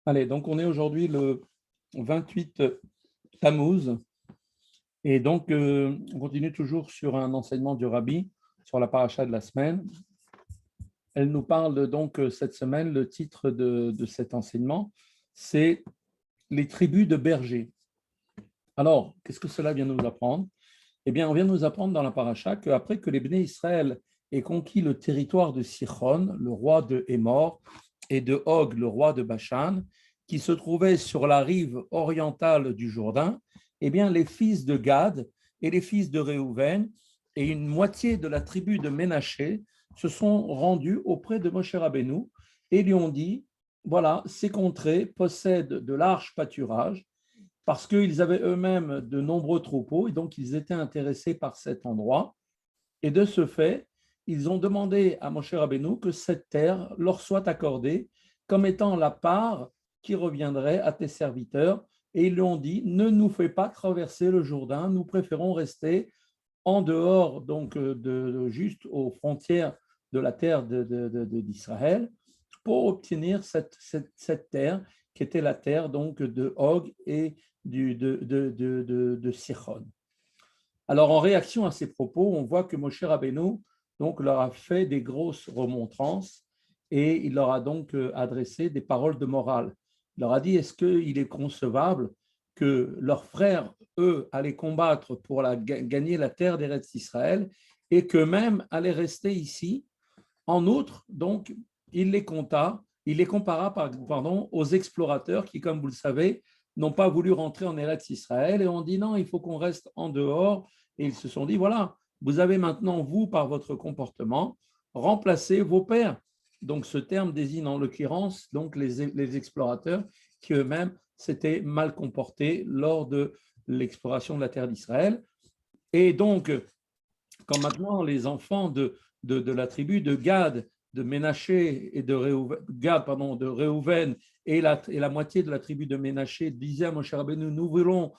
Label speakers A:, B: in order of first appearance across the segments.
A: Allez, donc on est aujourd'hui le 28 Tammuz et donc on continue toujours sur un enseignement du Rabbi sur la paracha de la semaine. Elle nous parle donc cette semaine, le titre de cet enseignement, c'est les tribus de bergers. Alors, qu'est-ce que cela vient nous apprendre? Eh bien, on vient nous apprendre dans la paracha qu'après que les Béné Israël aient conquis le territoire de Sichon, le roi de Hémor, et de Og, le roi de Bashan, qui se trouvaient sur la rive orientale du Jourdain, eh bien, les fils de Gad et les fils de Réhouven et une moitié de la tribu de Ménaché se sont rendus auprès de Moshe Rabbeinu et lui ont dit, voilà, ces contrées possèdent de larges pâturages parce qu'ils avaient eux-mêmes de nombreux troupeaux et donc ils étaient intéressés par cet endroit. Et de ce fait, ils ont demandé à Moshe Rabbeinu que cette terre leur soit accordée comme étant la part qui reviendrait à tes serviteurs. Et ils lui ont dit, ne nous fais pas traverser le Jourdain, nous préférons rester en dehors, donc juste aux frontières de la terre d'Israël, pour obtenir cette terre qui était la terre donc de Og et de Sichon. Alors, en réaction à ces propos, on voit que Moshe Rabbeinu donc, leur a fait des grosses remontrances et il leur a donc adressé des paroles de morale. Il leur a dit, est-ce qu'il est concevable que leurs frères, eux, allaient combattre pour gagner la terre d'Eretz Israël et qu'eux-mêmes allaient rester ici? En outre, donc, il les compara pardon, aux explorateurs qui, comme vous le savez, n'ont pas voulu rentrer en Eretz Israël et ont dit non, il faut qu'on reste en dehors. Et ils se sont dit, voilà, vous avez maintenant, vous, par votre comportement, remplacé vos pères. Donc, ce terme désigne en l'occurrence donc les explorateurs qui eux-mêmes s'étaient mal comportés lors de l'exploration de la terre d'Israël. Et donc, quand maintenant les enfants de la tribu de Gad, de Ménaché et de Réhouven, Gad, pardon, de Réhouven et la moitié de la tribu de Ménaché disaient à Moshe Rabbeinu, nous voulons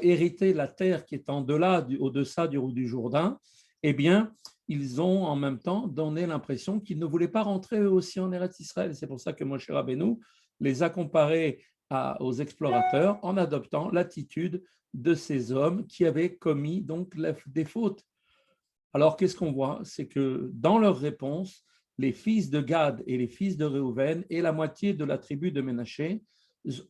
A: hériter la terre qui est en delà, au-deçà du Jourdain, eh bien, ils ont en même temps donné l'impression qu'ils ne voulaient pas rentrer eux aussi en Eretz Israël. C'est pour ça que Moshe Rabbeinu les a comparés aux explorateurs en adoptant l'attitude de ces hommes qui avaient commis donc des fautes. Alors, qu'est-ce qu'on voit? C'est que dans leur réponse, les fils de Gad et les fils de Réhouven et la moitié de la tribu de Ménaché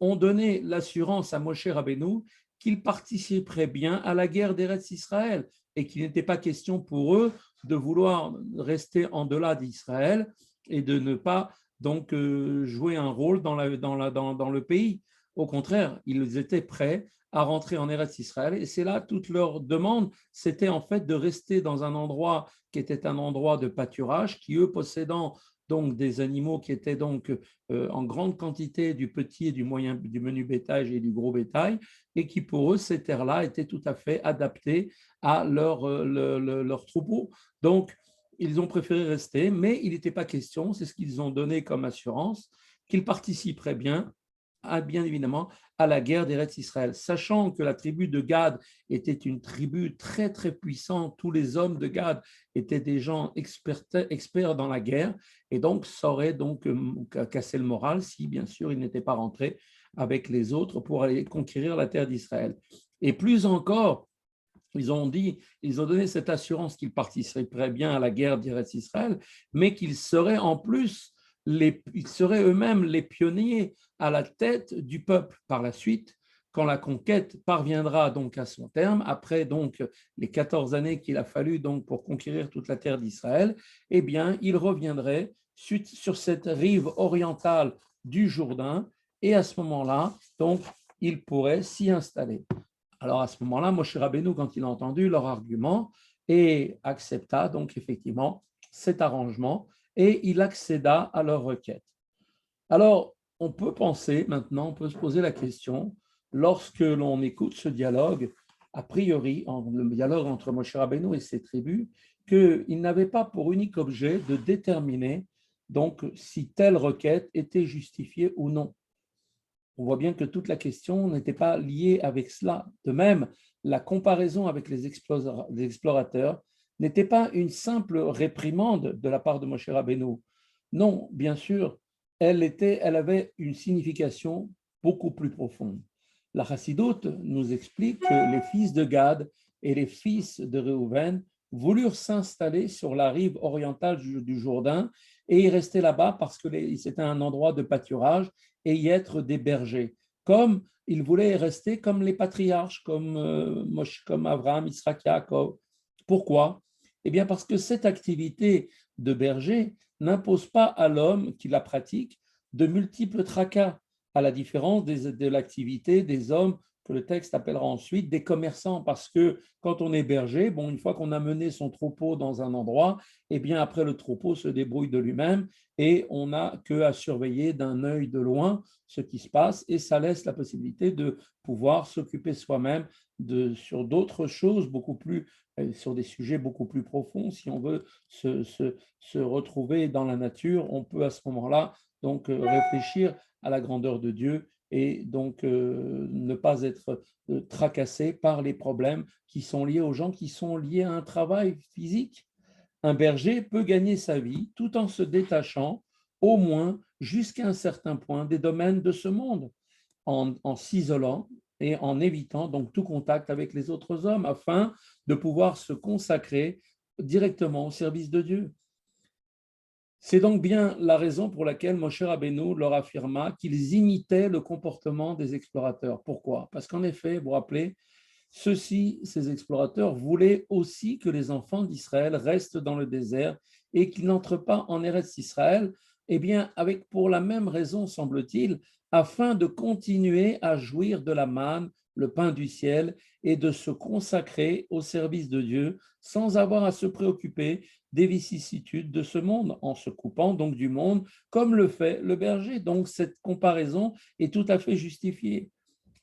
A: ont donné l'assurance à Moshe Rabbeinu qu'ils participeraient bien à la guerre d'Eretz Israël et qu'il n'était pas question pour eux de vouloir rester en delà d'Israël et de ne pas donc jouer un rôle dans le pays. Au contraire, ils étaient prêts à rentrer en Eretz Israël. Et c'est là toute leur demande, c'était en fait de rester dans un endroit qui était un endroit de pâturage, qui eux possédant donc des animaux qui étaient donc en grande quantité du petit et du moyen, du menu bétail et du gros bétail, et qui pour eux, ces terres-là étaient tout à fait adaptées à leur troupeau. Donc, ils ont préféré rester, mais il n'était pas question, c'est ce qu'ils ont donné comme assurance, qu'ils participeraient bien évidemment à la guerre d'Eretz Israël, sachant que la tribu de Gad était une tribu très très puissante, tous les hommes de Gad étaient des gens experts dans la guerre, et donc ça aurait donc cassé le moral si bien sûr ils n'étaient pas rentrés avec les autres pour aller conquérir la terre d'Israël. Et plus encore, ils ont donné cette assurance qu'ils participeraient bien à la guerre d'Eretz Israël, mais qu'ils seraient en plus, ils seraient eux-mêmes les pionniers à la tête du peuple par la suite, quand la conquête parviendra donc à son terme, après donc les 14 années qu'il a fallu donc pour conquérir toute la terre d'Israël, eh bien, ils reviendraient sur cette rive orientale du Jourdain, et à ce moment-là, donc, ils pourraient s'y installer. Alors à ce moment-là, Moshe Rabbeinu, quand il a entendu leur argument, et accepta donc effectivement cet arrangement et il accéda à leur requête. Alors, on peut penser maintenant, on peut se poser la question, lorsque l'on écoute ce dialogue, a priori, le dialogue entre Moshe Rabbeinu et ses tribus, qu'il n'avait pas pour unique objet de déterminer donc si telle requête était justifiée ou non. On voit bien que toute la question n'était pas liée avec cela. De même, la comparaison avec les explorateurs n'était pas une simple réprimande de la part de Moshe Rabbeinu. Non, bien sûr, elle avait une signification beaucoup plus profonde. La Chassidoute nous explique que les fils de Gad et les fils de Réhouven voulurent s'installer sur la rive orientale du Jourdain et y rester là-bas parce que c'était un endroit de pâturage et y être des bergers. Comme ils voulaient rester comme les patriarches, comme Abraham, Isaac, Jacob. Pourquoi? Eh bien parce que cette activité de berger n'impose pas à l'homme qui la pratique de multiples tracas, à la différence de l'activité des hommes que le texte appellera ensuite des commerçants, parce que quand on est berger, bon, une fois qu'on a mené son troupeau dans un endroit, eh bien après le troupeau se débrouille de lui-même et on n'a qu'à surveiller d'un œil de loin ce qui se passe et ça laisse la possibilité de pouvoir s'occuper soi-même sur d'autres choses beaucoup plus, sur des sujets beaucoup plus profonds. Si on veut se retrouver dans la nature, on peut à ce moment-là donc réfléchir à la grandeur de Dieu et donc ne pas être tracassé par les problèmes qui sont liés aux gens qui sont liés à un travail physique. Un berger peut gagner sa vie tout en se détachant au moins jusqu'à un certain point des domaines de ce monde, en s'isolant et en évitant donc tout contact avec les autres hommes afin de pouvoir se consacrer directement au service de Dieu. C'est donc bien la raison pour laquelle Moshe Rabbeinu leur affirma qu'ils imitaient le comportement des explorateurs. Pourquoi? Parce qu'en effet, vous vous rappelez, ces explorateurs, voulaient aussi que les enfants d'Israël restent dans le désert et qu'ils n'entrent pas en Eretz Israël, eh bien, pour la même raison, semble-t-il, afin de continuer à jouir de la manne, le pain du ciel, et de se consacrer au service de Dieu sans avoir à se préoccuper des vicissitudes de ce monde, en se coupant donc du monde, comme le fait le berger. Donc, cette comparaison est tout à fait justifiée.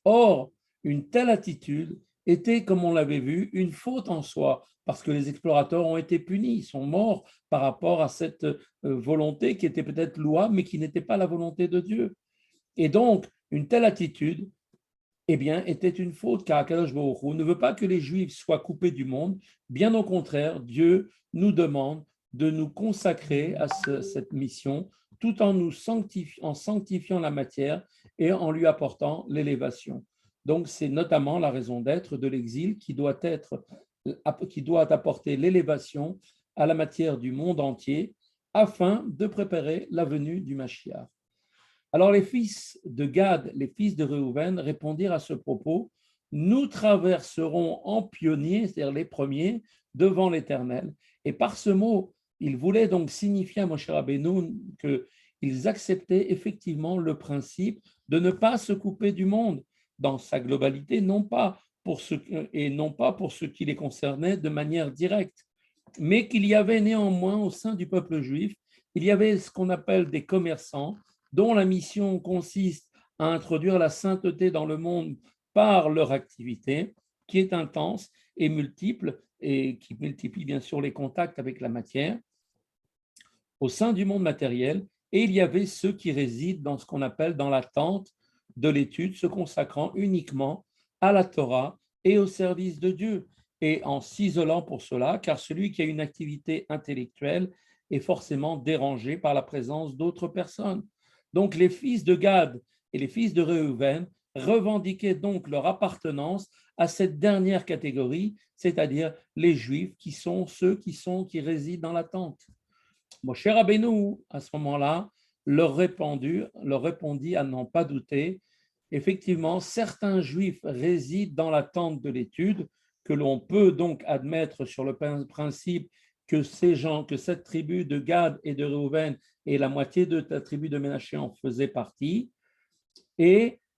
A: Or, une telle attitude était, comme on l'avait vu, une faute en soi, parce que les explorateurs ont été punis, ils sont morts par rapport à cette volonté qui était peut-être louable, mais qui n'était pas la volonté de Dieu. Et donc, une telle attitude, eh bien, était une faute, car Akadosh Baruch Hu ne veut pas que les Juifs soient coupés du monde. Bien au contraire, Dieu nous demande de nous consacrer à cette mission tout en en sanctifiant la matière et en lui apportant l'élévation. Donc, c'est notamment la raison d'être de l'exil qui doit apporter l'élévation à la matière du monde entier afin de préparer la venue du Mashiach. Alors les fils de Gad, les fils de Réhouven répondirent à ce propos, nous traverserons en pionniers, c'est-à-dire les premiers, devant l'Éternel. Et par ce mot, ils voulaient donc signifier à Moshe Rabbeinu qu'ils acceptaient effectivement le principe de ne pas se couper du monde dans sa globalité, non pas pour ce qui les concernait de manière directe, mais qu'il y avait néanmoins au sein du peuple juif, il y avait ce qu'on appelle des commerçants dont la mission consiste à introduire la sainteté dans le monde par leur activité, qui est intense et multiple, et qui multiplie bien sûr les contacts avec la matière, au sein du monde matériel, et il y avait ceux qui résident dans ce qu'on appelle dans l'attente de l'étude, se consacrant uniquement à la Torah et au service de Dieu, et en s'isolant pour cela, car celui qui a une activité intellectuelle est forcément dérangé par la présence d'autres personnes. Donc les fils de Gad et les fils de Réhouven revendiquaient donc leur appartenance à cette dernière catégorie, c'est-à-dire les Juifs qui sont ceux qui résident dans la tente. Moshe Rabbeinu, à ce moment-là, leur répondit à n'en pas douter. Effectivement, certains Juifs résident dans la tente de l'étude, que l'on peut donc admettre sur le principe que que cette tribu de Gad et de Réhouven et la moitié de la tribu de Ménaché en faisait partie,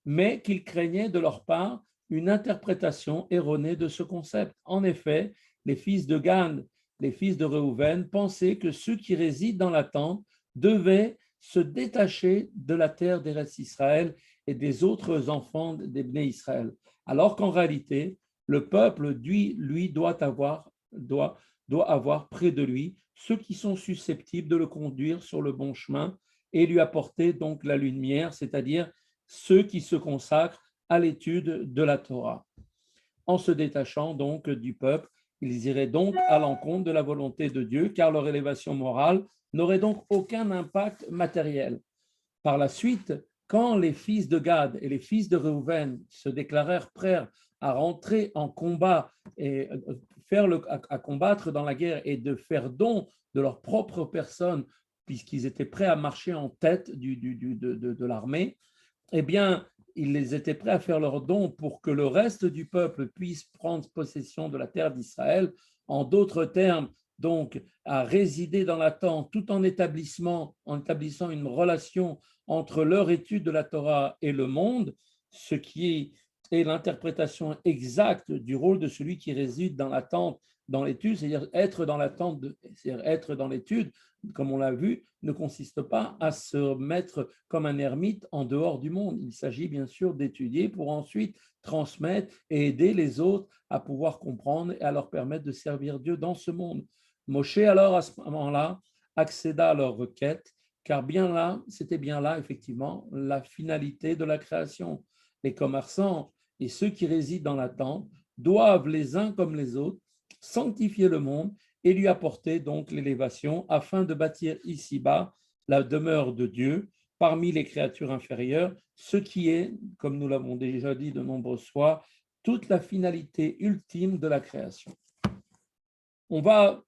A: mais qu'ils craignaient de leur part une interprétation erronée de ce concept. En effet, les fils de Gad, les fils de Réhouven pensaient que ceux qui résident dans la tente devaient se détacher de la terre d'Eretz Israël et des autres enfants des Bnei Israël, alors qu'en réalité, le peuple, lui, doit avoir près de lui ceux qui sont susceptibles de le conduire sur le bon chemin et lui apporter donc la lumière, c'est-à-dire ceux qui se consacrent à l'étude de la Torah. En se détachant donc du peuple, ils iraient donc à l'encontre de la volonté de Dieu, car leur élévation morale n'aurait donc aucun impact matériel. Par la suite, quand les fils de Gad et les fils de Réhouven se déclarèrent prêts à rentrer en combat et à combattre dans la guerre et de faire don de leur propre personne, puisqu'ils étaient prêts à marcher en tête de l'armée, eh bien, ils étaient prêts à faire leurs dons pour que le reste du peuple puisse prendre possession de la terre d'Israël. En d'autres termes, donc, à résider dans la tente tout en établissant une relation entre leur étude de la Torah et le monde, ce qui est l'interprétation exacte du rôle de celui qui réside dans la tente, dans l'étude, c'est-à-dire être dans la tente, c'est-à-dire être dans l'étude, comme on l'a vu, ne consiste pas à se mettre comme un ermite en dehors du monde. Il s'agit bien sûr d'étudier pour ensuite transmettre et aider les autres à pouvoir comprendre et à leur permettre de servir Dieu dans ce monde. Moshe, alors, à ce moment-là, accéda à leur requête, car bien là, c'était bien là, effectivement, la finalité de la création. Les commerçants et ceux qui résident dans la tente doivent, les uns comme les autres, sanctifier le monde et lui apporter donc l'élévation afin de bâtir ici-bas la demeure de Dieu parmi les créatures inférieures, ce qui est, comme nous l'avons déjà dit de nombreuses fois, toute la finalité ultime de la création. On va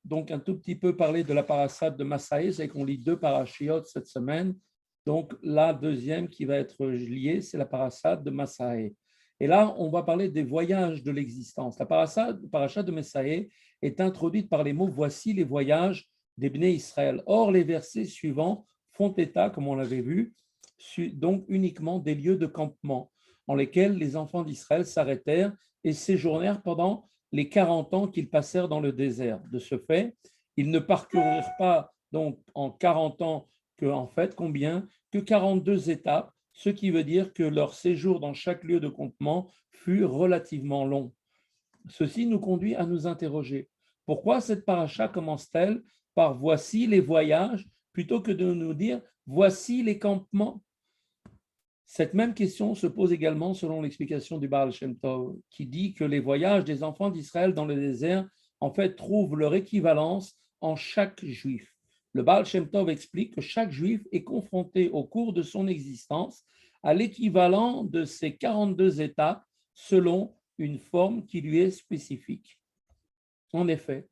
A: donc un tout petit peu parler de la parashat de Massaé, c'est qu'on lit 2 parashiot cette semaine. Donc la deuxième qui va être liée, c'est la parashat de Massaé. Et là, on va parler des voyages de l'existence. La parashat de Massaé est introduite par les mots « Voici les voyages des Bnei Israël ». Or, les versets suivants font état, comme on l'avait vu, donc uniquement des lieux de campement en lesquels les enfants d'Israël s'arrêtèrent et séjournèrent pendant les 40 ans qu'ils passèrent dans le désert. De ce fait, ils ne parcourirent pas donc en 40 ans en fait combien que 42 étapes, ce qui veut dire que leur séjour dans chaque lieu de campement fut relativement long. Ceci nous conduit à nous interroger. Pourquoi cette paracha commence-t-elle par « voici les voyages » plutôt que de nous dire « voici les campements » ? Cette même question se pose également selon l'explication du Baal Shem Tov, qui dit que les voyages des enfants d'Israël dans le désert, en fait, trouvent leur équivalence en chaque juif. Le Baal Shem Tov explique que chaque juif est confronté au cours de son existence à l'équivalent de ces 42 étapes selon une forme qui lui est spécifique. En effet,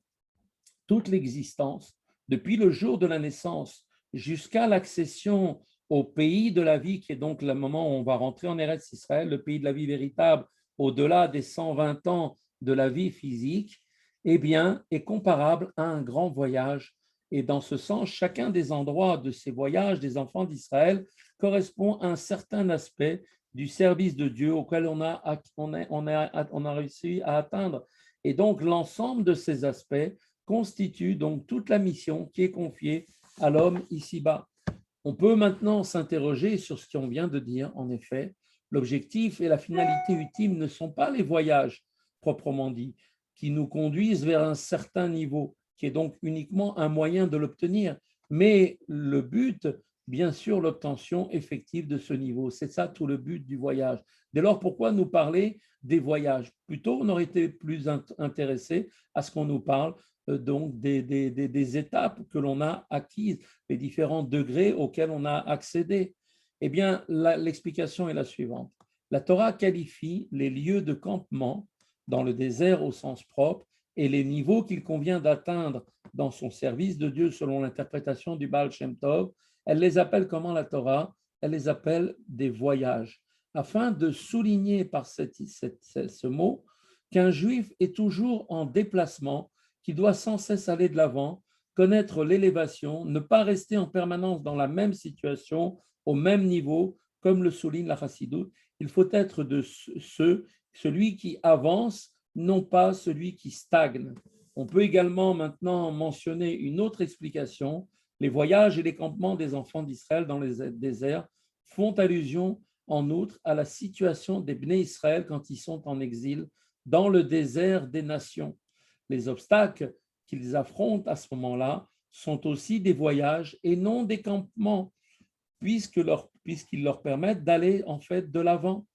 A: toute l'existence, depuis le jour de la naissance jusqu'à l'accession au pays de la vie, qui est donc le moment où on va rentrer en Eretz Israël, le pays de la vie véritable, au-delà des 120 ans de la vie physique, eh bien, est comparable à un grand voyage. Et dans ce sens, chacun des endroits de ces voyages des enfants d'Israël correspond à un certain aspect du service de Dieu auquel on a réussi à atteindre. Et donc, l'ensemble de ces aspects constitue donc toute la mission qui est confiée à l'homme ici-bas. On peut maintenant s'interroger sur ce qu'on vient de dire. En effet, l'objectif et la finalité ultime ne sont pas les voyages proprement dits, qui nous conduisent vers un certain niveau, qui est donc uniquement un moyen de l'obtenir, mais le but, bien sûr, l'obtention effective de ce niveau. C'est ça tout le but du voyage. Dès lors, pourquoi nous parler des voyages? Plutôt, on aurait été plus intéressé à ce qu'on nous parle donc des étapes que l'on a acquises, les différents degrés auxquels on a accédé. Eh bien, l'explication est la suivante. La Torah qualifie les lieux de campement dans le désert au sens propre et les niveaux qu'il convient d'atteindre dans son service de Dieu selon l'interprétation du Baal Shem Tov. Elle les appelle comment la Torah? Elle les appelle des voyages, afin de souligner par ce mot qu'un juif est toujours en déplacement, qui doit sans cesse aller de l'avant, connaître l'élévation, ne pas rester en permanence dans la même situation, au même niveau, comme le souligne la Chassidoute. Il faut être de celui qui avance, non pas celui qui stagne. On peut également maintenant mentionner une autre explication. Les voyages et les campements des enfants d'Israël dans les déserts font allusion en outre à la situation des Bnei Israël quand ils sont en exil dans le désert des nations. Les obstacles qu'ils affrontent à ce moment-là sont aussi des voyages et non des campements, puisqu'ils leur permettent d'aller en fait de l'avant.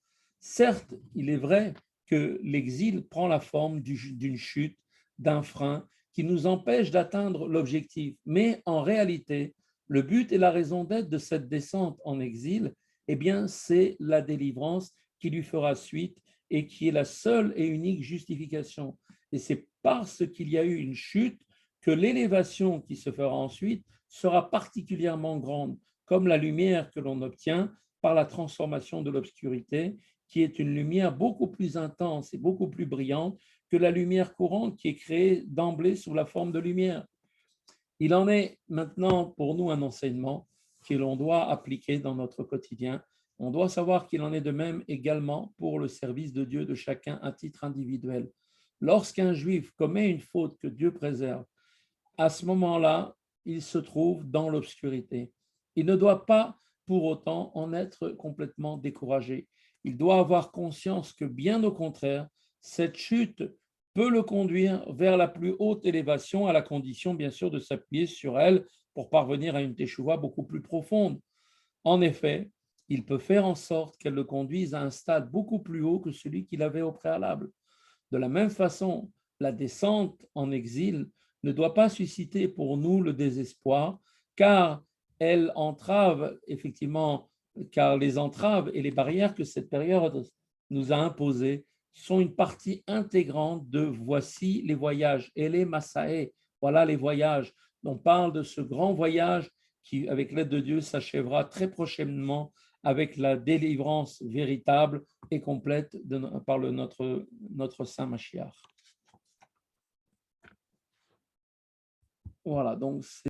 A: Certes, il est vrai que l'exil prend la forme d'une chute, d'un frein qui nous empêche d'atteindre l'objectif, mais en réalité, Le but et la raison d'être de cette descente en exil, eh bien, c'est la délivrance qui lui fera suite et qui est la seule et unique justification. Et c'est parce qu'il y a eu une chute que l'élévation qui se fera ensuite sera particulièrement grande, comme la lumière que l'on obtient par la transformation de l'obscurité, qui est une lumière beaucoup plus intense et beaucoup plus brillante que la lumière courante qui est créée d'emblée sous la forme de lumière. Il en est maintenant pour nous un enseignement que l'on doit appliquer dans notre quotidien. On doit savoir qu'il en est de même également pour le service de Dieu de chacun à titre individuel. Lorsqu'un juif commet une faute que Dieu préserve, à ce moment-là, il se trouve dans l'obscurité. Il ne doit pas pour autant en être complètement découragé. Il doit avoir conscience que, bien au contraire, cette chute peut le conduire vers la plus haute élévation, à la condition, bien sûr, de s'appuyer sur elle pour parvenir à une teshuva beaucoup plus profonde. En effet, il peut faire en sorte qu'elle le conduise à un stade beaucoup plus haut que celui qu'il avait au préalable. De la même façon, la descente en exil ne doit pas susciter pour nous le désespoir, car elle entrave effectivement, car les entraves et les barrières que cette période nous a imposées sont une partie intégrante de voici les voyages, et les Massae, voilà les voyages. On parle de ce grand voyage qui, avec l'aide de Dieu, s'achèvera très prochainement avec la délivrance véritable et complète par notre Saint Machiach. Voilà, donc c'est